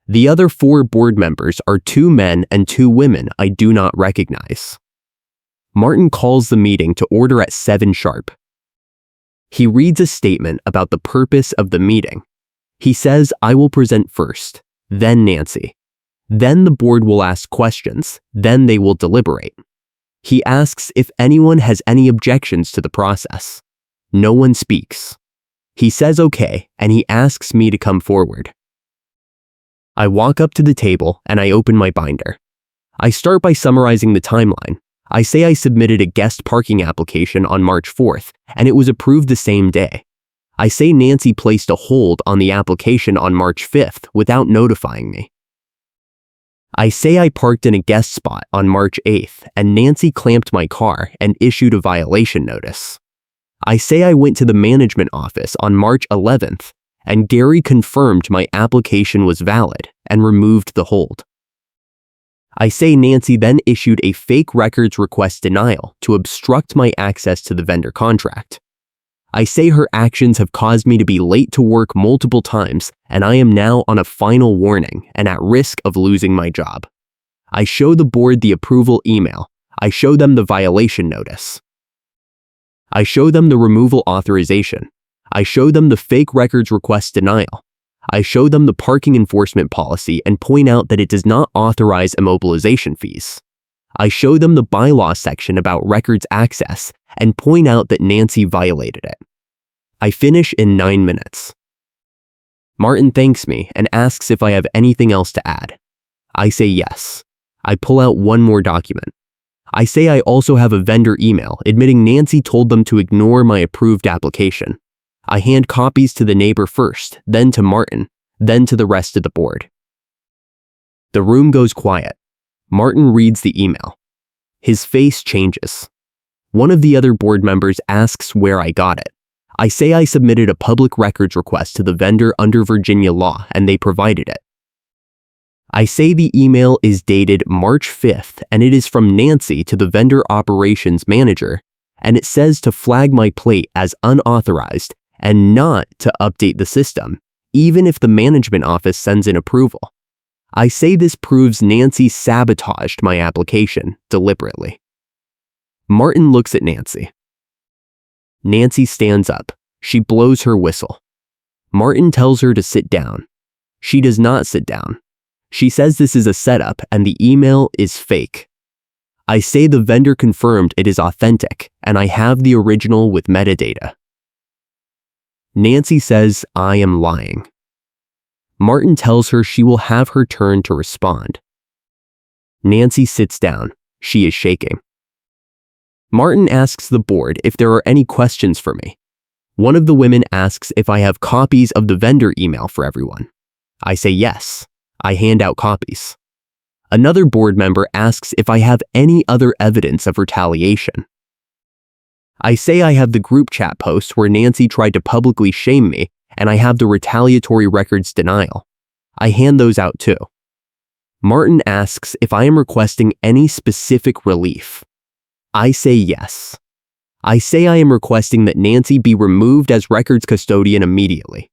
The other 4 board members are 2 men and 2 women I do not recognize. Martin calls the meeting to order at 7 sharp. He reads a statement about the purpose of the meeting. He says, I will present first, then Nancy. Then the board will ask questions, then they will deliberate. He asks if anyone has any objections to the process. No one speaks. He says okay, and he asks me to come forward. I walk up to the table and I open my binder. I start by summarizing the timeline. I say I submitted a guest parking application on March 4th, and it was approved the same day. I say Nancy placed a hold on the application on March 5th without notifying me. I say I parked in a guest spot on March 8th, and Nancy clamped my car and issued a violation notice. I say I went to the management office on March 11th, and Gary confirmed my application was valid and removed the hold. I say Nancy then issued a fake records request denial to obstruct my access to the vendor contract. I say her actions have caused me to be late to work multiple times, and I am now on a final warning and at risk of losing my job. I show the board the approval email. I show them the violation notice. I show them the removal authorization. I show them the fake records request denial. I show them the parking enforcement policy and point out that it does not authorize immobilization fees. I show them the bylaw section about records access and point out that Nancy violated it. I finish in 9 minutes. Martin thanks me and asks if I have anything else to add. I say yes. I pull out one more document. I say I also have a vendor email admitting Nancy told them to ignore my approved application. I hand copies to the neighbor first, then to Martin, then to the rest of the board. The room goes quiet. Martin reads the email. His face changes. One of the other board members asks where I got it. I say I submitted a public records request to the vendor under Virginia law and they provided it. I say the email is dated March 5th and it is from Nancy to the vendor operations manager, and it says to flag my plate as unauthorized and not to update the system, even if the management office sends in approval. I say this proves Nancy sabotaged my application deliberately. Martin looks at Nancy. Nancy stands up. She blows her whistle. Martin tells her to sit down. She does not sit down. She says this is a setup and the email is fake. I say the vendor confirmed it is authentic and I have the original with metadata. Nancy says I am lying. Martin tells her she will have her turn to respond. Nancy sits down. She is shaking. Martin asks the board if there are any questions for me. One of the women asks if I have copies of the vendor email for everyone. I say yes. I hand out copies. Another board member asks if I have any other evidence of retaliation. I say I have the group chat post where Nancy tried to publicly shame me, and I have the retaliatory records denial. I hand those out too. Martin asks if I am requesting any specific relief. I say yes. I say I am requesting that Nancy be removed as records custodian immediately.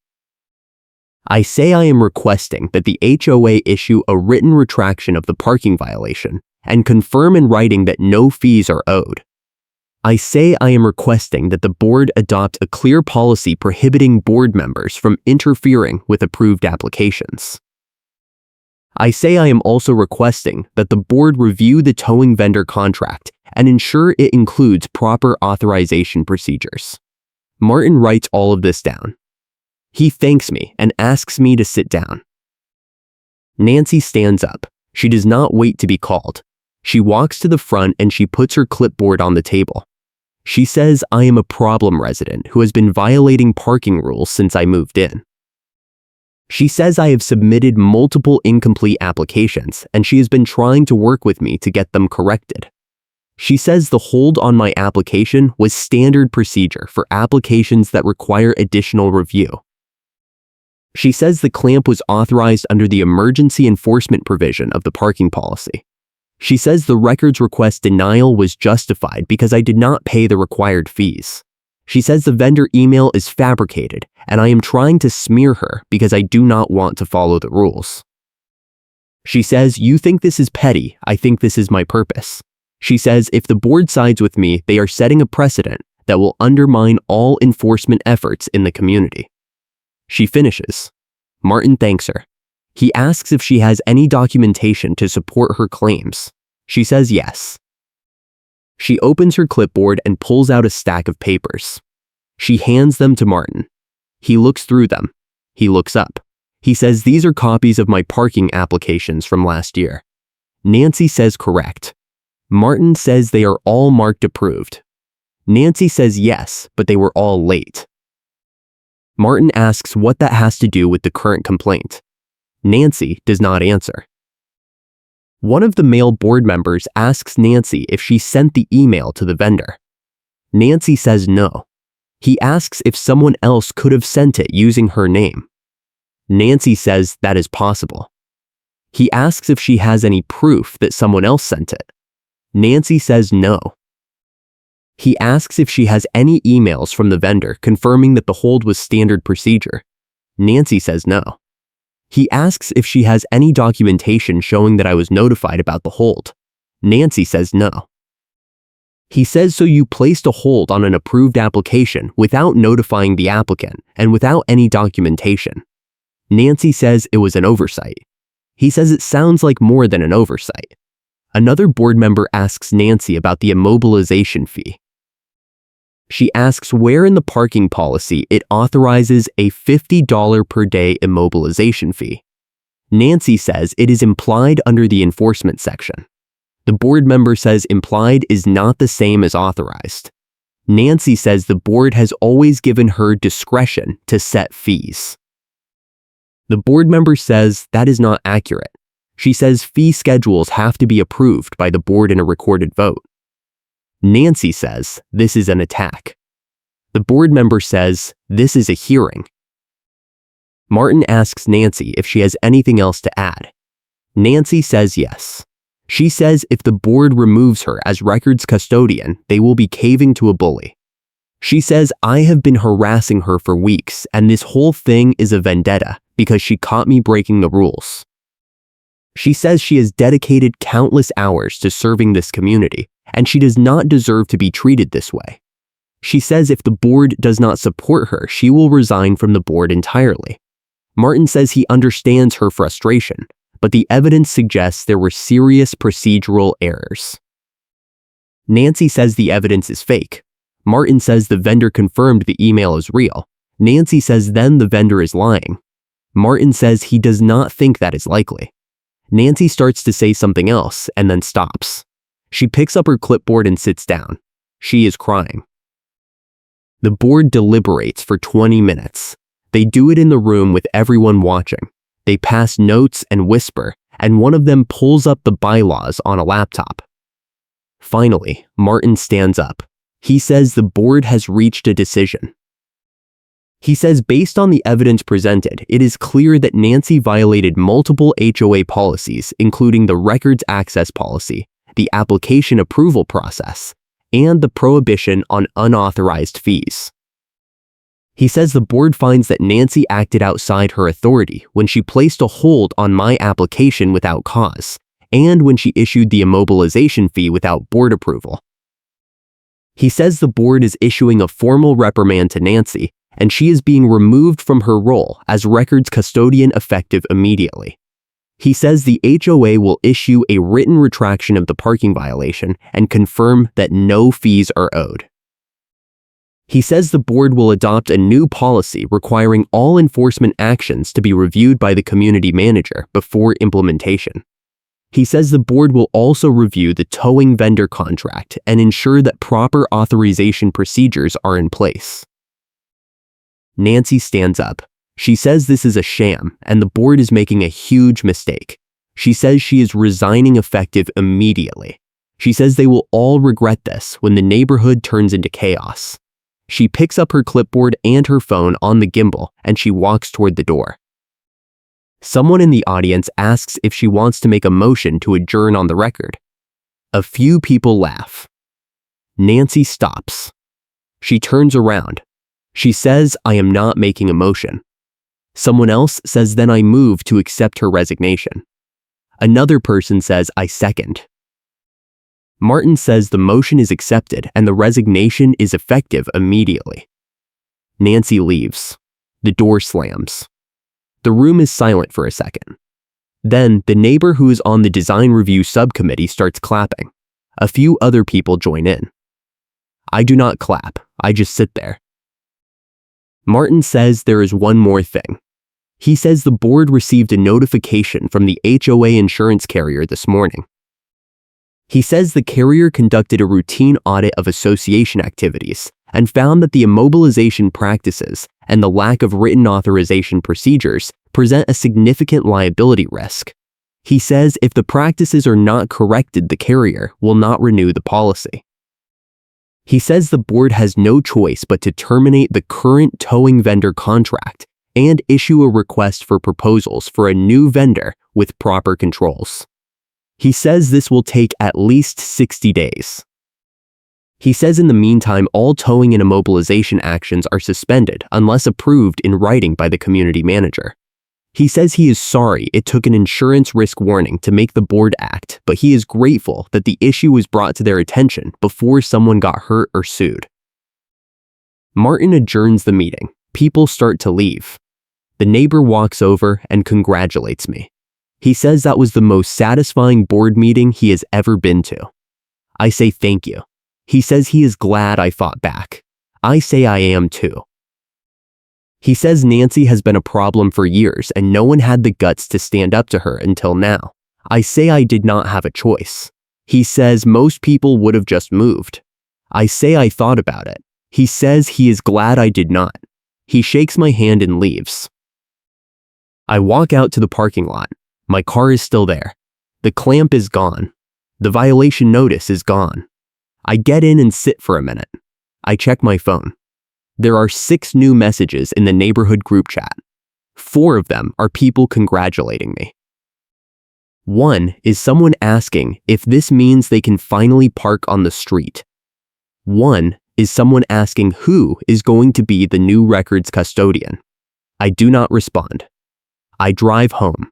I say I am requesting that the HOA issue a written retraction of the parking violation and confirm in writing that no fees are owed. I say I am requesting that the board adopt a clear policy prohibiting board members from interfering with approved applications. I say I am also requesting that the board review the towing vendor contract and ensure it includes proper authorization procedures. Martin writes all of this down. He thanks me and asks me to sit down. Nancy stands up. She does not wait to be called. She walks to the front and she puts her clipboard on the table. She says I am a problem resident who has been violating parking rules since I moved in. She says I have submitted multiple incomplete applications and she has been trying to work with me to get them corrected. She says the hold on my application was standard procedure for applications that require additional review. She says the clamp was authorized under the emergency enforcement provision of the parking policy. She says the records request denial was justified because I did not pay the required fees. She says the vendor email is fabricated and I am trying to smear her because I do not want to follow the rules. She says, you think this is petty, I think this is my purpose. She says if the board sides with me, they are setting a precedent that will undermine all enforcement efforts in the community. She finishes. Martin thanks her. He asks if she has any documentation to support her claims. She says yes. She opens her clipboard and pulls out a stack of papers. She hands them to Martin. He looks through them. He looks up. He says these are copies of my parking applications from last year. Nancy says correct. Martin says they are all marked approved. Nancy says yes, but they were all late. Martin asks what that has to do with the current complaint. Nancy does not answer. One of the male board members asks Nancy if she sent the email to the vendor. Nancy says no. He asks if someone else could have sent it using her name. Nancy says that is possible. He asks if she has any proof that someone else sent it. Nancy says no. He asks if she has any emails from the vendor confirming that the hold was standard procedure. Nancy says no. He asks if she has any documentation showing that I was notified about the hold. Nancy says no. He says so you placed a hold on an approved application without notifying the applicant and without any documentation. Nancy says it was an oversight. He says it sounds like more than an oversight. Another board member asks Nancy about the immobilization fee. She asks where in the parking policy it authorizes a $50 per day immobilization fee. Nancy says it is implied under the enforcement section. The board member says implied is not the same as authorized. Nancy says the board has always given her discretion to set fees. The board member says that is not accurate. She says fee schedules have to be approved by the board in a recorded vote. Nancy says this is an attack. The board member says this is a hearing. Martin asks Nancy if she has anything else to add. Nancy says yes. She says if the board removes her as records custodian, they will be caving to a bully. She says I have been harassing her for weeks and this whole thing is a vendetta because she caught me breaking the rules. She says she has dedicated countless hours to serving this community, and she does not deserve to be treated this way. She says if the board does not support her, she will resign from the board entirely. Martin says he understands her frustration, but the evidence suggests there were serious procedural errors. Nancy says the evidence is fake. Martin says the vendor confirmed the email is real. Nancy says then the vendor is lying. Martin says he does not think that is likely. Nancy starts to say something else and then stops. She picks up her clipboard and sits down. She is crying. The board deliberates for 20 minutes. They do it in the room with everyone watching. They pass notes and whisper, and one of them pulls up the bylaws on a laptop. Finally, Martin stands up. He says the board has reached a decision. He says based on the evidence presented, it is clear that Nancy violated multiple HOA policies, including the records access policy, the application approval process, and the prohibition on unauthorized fees. He says the board finds that Nancy acted outside her authority when she placed a hold on my application without cause, and when she issued the immobilization fee without board approval. He says the board is issuing a formal reprimand to Nancy, and she is being removed from her role as records custodian effective immediately. He says the HOA will issue a written retraction of the parking violation and confirm that no fees are owed. He says the board will adopt a new policy requiring all enforcement actions to be reviewed by the community manager before implementation. He says the board will also review the towing vendor contract and ensure that proper authorization procedures are in place. Nancy stands up. She says this is a sham and the board is making a huge mistake. She says she is resigning effective immediately. She says they will all regret this when the neighborhood turns into chaos. She picks up her clipboard and her phone on the gimbal and she walks toward the door. Someone in the audience asks if she wants to make a motion to adjourn on the record. A few people laugh. Nancy stops. She turns around. She says, "I am not making a motion." Someone else says, "Then I move to accept her resignation." Another person says, "I second." Martin says the motion is accepted and the resignation is effective immediately. Nancy leaves. The door slams. The room is silent for a second. Then, the neighbor who is on the design review subcommittee starts clapping. A few other people join in. I do not clap, I just sit there. Martin says there is one more thing. He says the board received a notification from the HOA insurance carrier this morning. He says the carrier conducted a routine audit of association activities and found that the immobilization practices and the lack of written authorization procedures present a significant liability risk. He says if the practices are not corrected, the carrier will not renew the policy. He says the board has no choice but to terminate the current towing vendor contract and issue a request for proposals for a new vendor with proper controls. He says this will take at least 60 days. He says in the meantime, all towing and immobilization actions are suspended unless approved in writing by the community manager. He says he is sorry it took an insurance risk warning to make the board act, but he is grateful that the issue was brought to their attention before someone got hurt or sued. Martin adjourns the meeting. People start to leave. The neighbor walks over and congratulates me. He says that was the most satisfying board meeting he has ever been to. I say thank you. He says he is glad I fought back. I say I am too. He says Nancy has been a problem for years and no one had the guts to stand up to her until now. I say I did not have a choice. He says most people would have just moved. I say I thought about it. He says he is glad I did not. He shakes my hand and leaves. I walk out to the parking lot. My car is still there. The clamp is gone. The violation notice is gone. I get in and sit for a minute. I check my phone. There are 6 new messages in the neighborhood group chat. 4 of them are people congratulating me. One is someone asking if this means they can finally park on the street. One is someone asking who is going to be the new records custodian. I do not respond. I drive home.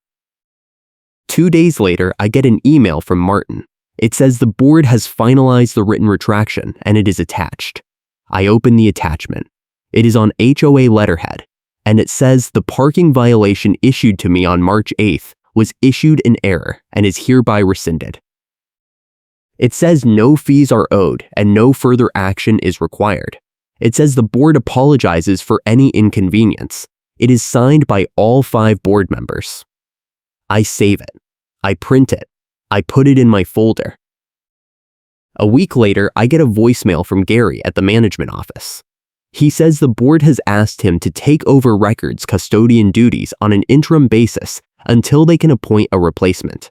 2 days later, I get an email from Martin. It says the board has finalized the written retraction and it is attached. I open the attachment. It is on HOA letterhead. and it says the parking violation issued to me on March 8th was issued in error and is hereby rescinded. It says no fees are owed and no further action is required. It says the board apologizes for any inconvenience. It is signed by all 5 board members. I save it. I print it. I put it in my folder. A week later, I get a voicemail from Gary at the management office. He says the board has asked him to take over records custodian duties on an interim basis until they can appoint a replacement.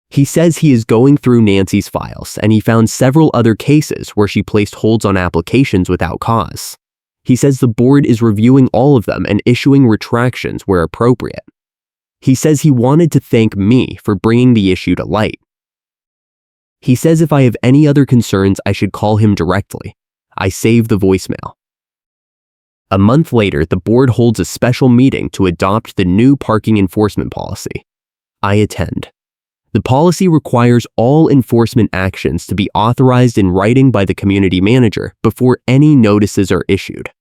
He says he is going through Nancy's files and he found several other cases where she placed holds on applications without cause. He says the board is reviewing all of them and issuing retractions where appropriate. He says he wanted to thank me for bringing the issue to light. He says if I have any other concerns, I should call him directly. I save the voicemail. A month later, the board holds a special meeting to adopt the new parking enforcement policy. I attend. The policy requires all enforcement actions to be authorized in writing by the community manager before any notices are issued.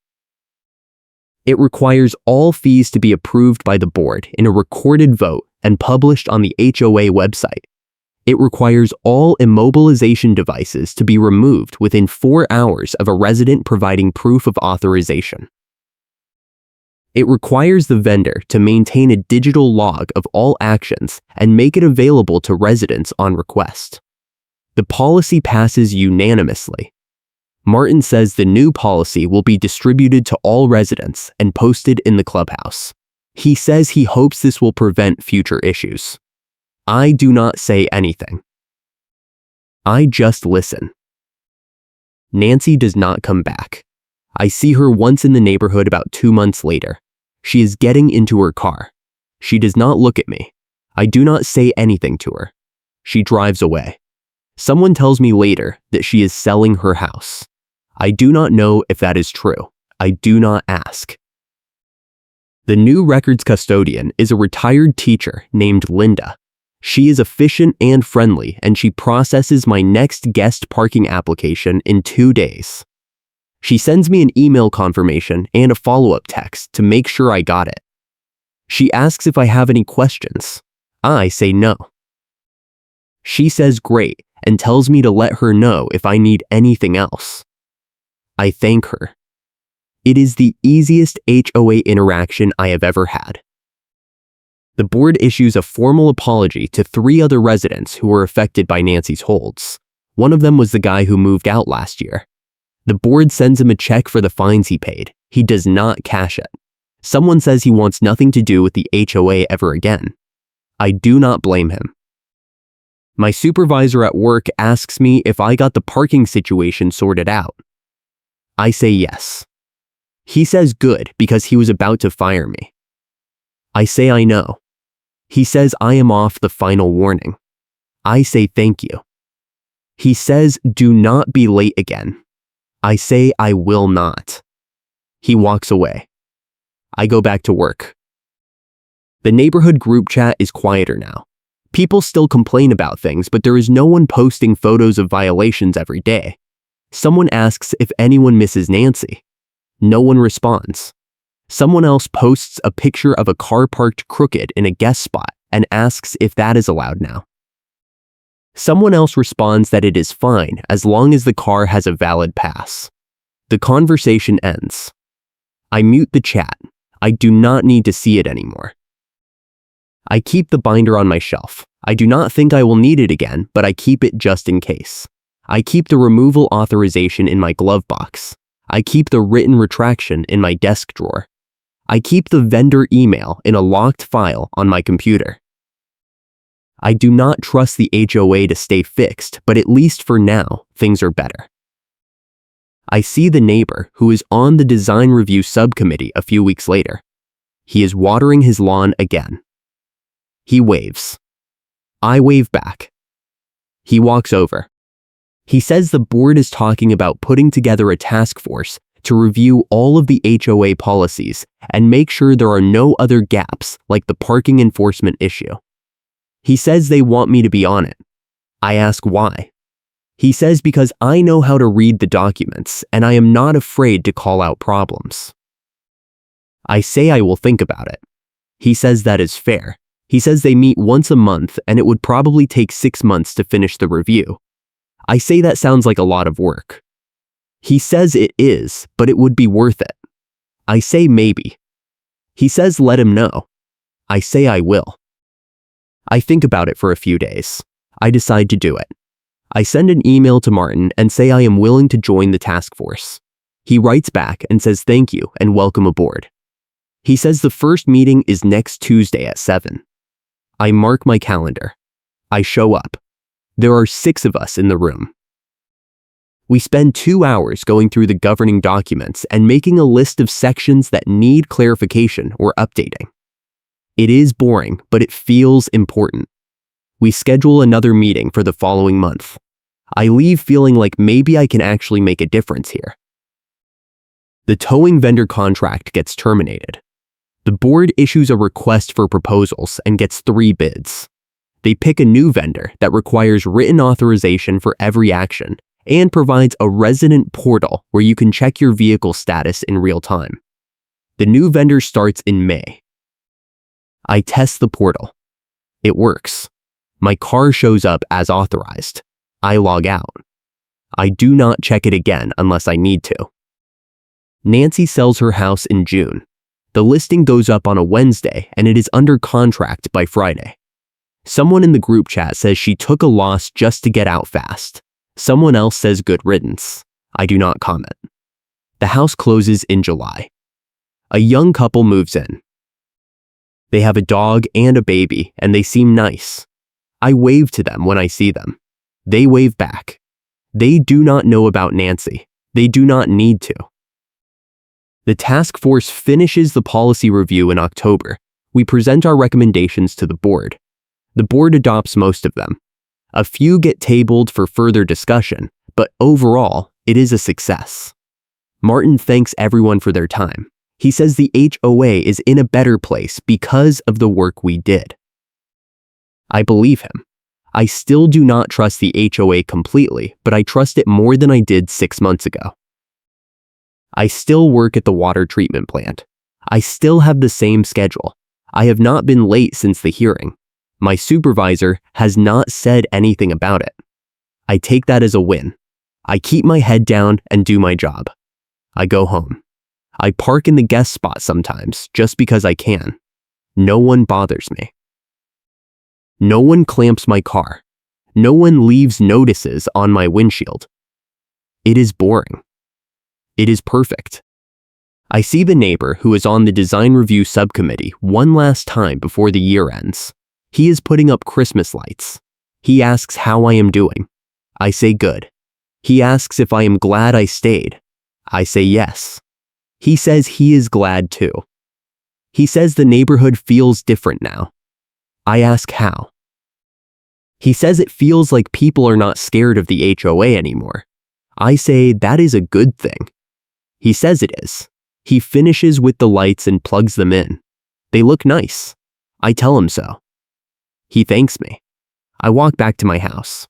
It requires all fees to be approved by the board in a recorded vote and published on the HOA website. It requires all immobilization devices to be removed within 4 hours of a resident providing proof of authorization. It requires the vendor to maintain a digital log of all actions and make it available to residents on request. The policy passes unanimously. Martin says the new policy will be distributed to all residents and posted in the clubhouse. He says he hopes this will prevent future issues. I do not say anything. I just listen. Nancy does not come back. I see her once in the neighborhood about 2 months later. She is getting into her car. She does not look at me. I do not say anything to her. She drives away. Someone tells me later that she is selling her house. I do not know if that is true. I do not ask. The new records custodian is a retired teacher named Linda. She is efficient and friendly, and she processes my next guest parking application in 2 days. She sends me an email confirmation and a follow-up text to make sure I got it. She asks if I have any questions. I say no. She says great and tells me to let her know if I need anything else. I thank her. It is the easiest HOA interaction I have ever had. The board issues a formal apology to 3 other residents who were affected by Nancy's holds. One of them was the guy who moved out last year. The board sends him a check for the fines he paid. He does not cash it. Someone says he wants nothing to do with the HOA ever again. I do not blame him. My supervisor at work asks me if I got the parking situation sorted out. I say yes. He says good because he was about to fire me. I say I know. He says I am off the final warning. I say thank you. He says do not be late again. I say I will not. He walks away. I go back to work. The neighborhood group chat is quieter now. People still complain about things, but there is no one posting photos of violations every day. Someone asks if anyone misses Nancy. No one responds. Someone else posts a picture of a car parked crooked in a guest spot and asks if that is allowed now. Someone else responds that it is fine as long as the car has a valid pass. The conversation ends. I mute the chat. I do not need to see it anymore. I keep the binder on my shelf. I do not think I will need it again, but I keep it just in case. I keep the removal authorization in my glove box. I keep the written retraction in my desk drawer. I keep the vendor email in a locked file on my computer. I do not trust the HOA to stay fixed, but at least for now, things are better. I see the neighbor who is on the design review subcommittee a few weeks later. He is watering his lawn again. He waves. I wave back. He walks over. He says the board is talking about putting together a task force to review all of the HOA policies and make sure there are no other gaps like the parking enforcement issue. He says they want me to be on it. I ask why. He says because I know how to read the documents and I am not afraid to call out problems. I say I will think about it. He says that is fair. He says they meet once a month and it would probably take 6 months to finish the review. I say that sounds like a lot of work. He says it is, but it would be worth it. I say maybe. He says let him know. I say I will. I think about it for a few days. I decide to do it. I send an email to Martin and say I am willing to join the task force. He writes back and says thank you and welcome aboard. He says the first meeting is next Tuesday at 7. I mark my calendar. I show up. There are 6 of us in the room. We spend 2 hours going through the governing documents and making a list of sections that need clarification or updating. It is boring, but it feels important. We schedule another meeting for the following month. I leave feeling like maybe I can actually make a difference here. The towing vendor contract gets terminated. The board issues a request for proposals and gets 3 bids. They pick a new vendor that requires written authorization for every action and provides a resident portal where you can check your vehicle status in real time. The new vendor starts in May. I test the portal. It works. My car shows up as authorized. I log out. I do not check it again unless I need to. Nancy sells her house in June. The listing goes up on a Wednesday and it is under contract by Friday. Someone in the group chat says she took a loss just to get out fast. Someone else says good riddance. I do not comment. The house closes in July. A young couple moves in. They have a dog and a baby and they seem nice. I wave to them when I see them. They wave back. They do not know about Nancy. They do not need to. The task force finishes the policy review in October. We present our recommendations to the board. The board adopts most of them. A few get tabled for further discussion, but overall, it is a success. Martin thanks everyone for their time. He says the HOA is in a better place because of the work we did. I believe him. I still do not trust the HOA completely, but I trust it more than I did 6 months ago. I still work at the water treatment plant. I still have the same schedule. I have not been late since the hearing. My supervisor has not said anything about it. I take that as a win. I keep my head down and do my job. I go home. I park in the guest spot sometimes just because I can. No one bothers me. No one clamps my car. No one leaves notices on my windshield. It is boring. It is perfect. I see the neighbor who is on the design review subcommittee one last time before the year ends. He is putting up Christmas lights. He asks how I am doing. I say good. He asks if I am glad I stayed. I say yes. He says he is glad too. He says the neighborhood feels different now. I ask how. He says it feels like people are not scared of the HOA anymore. I say that is a good thing. He says it is. He finishes with the lights and plugs them in. They look nice. I tell him so. He thanks me. I walk back to my house.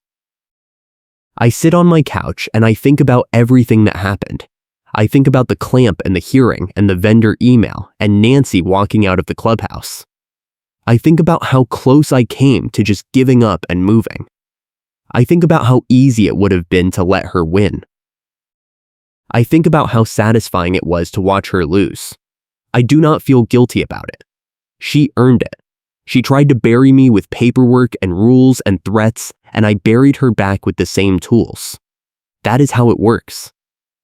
I sit on my couch and I think about everything that happened. I think about the clamp and the hearing and the vendor email and Nancy walking out of the clubhouse. I think about how close I came to just giving up and moving. I think about how easy it would have been to let her win. I think about how satisfying it was to watch her lose. I do not feel guilty about it. She earned it. She tried to bury me with paperwork and rules and threats, and I buried her back with the same tools. That is how it works.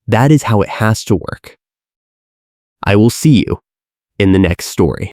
That is how it has to work. I will see you in the next story.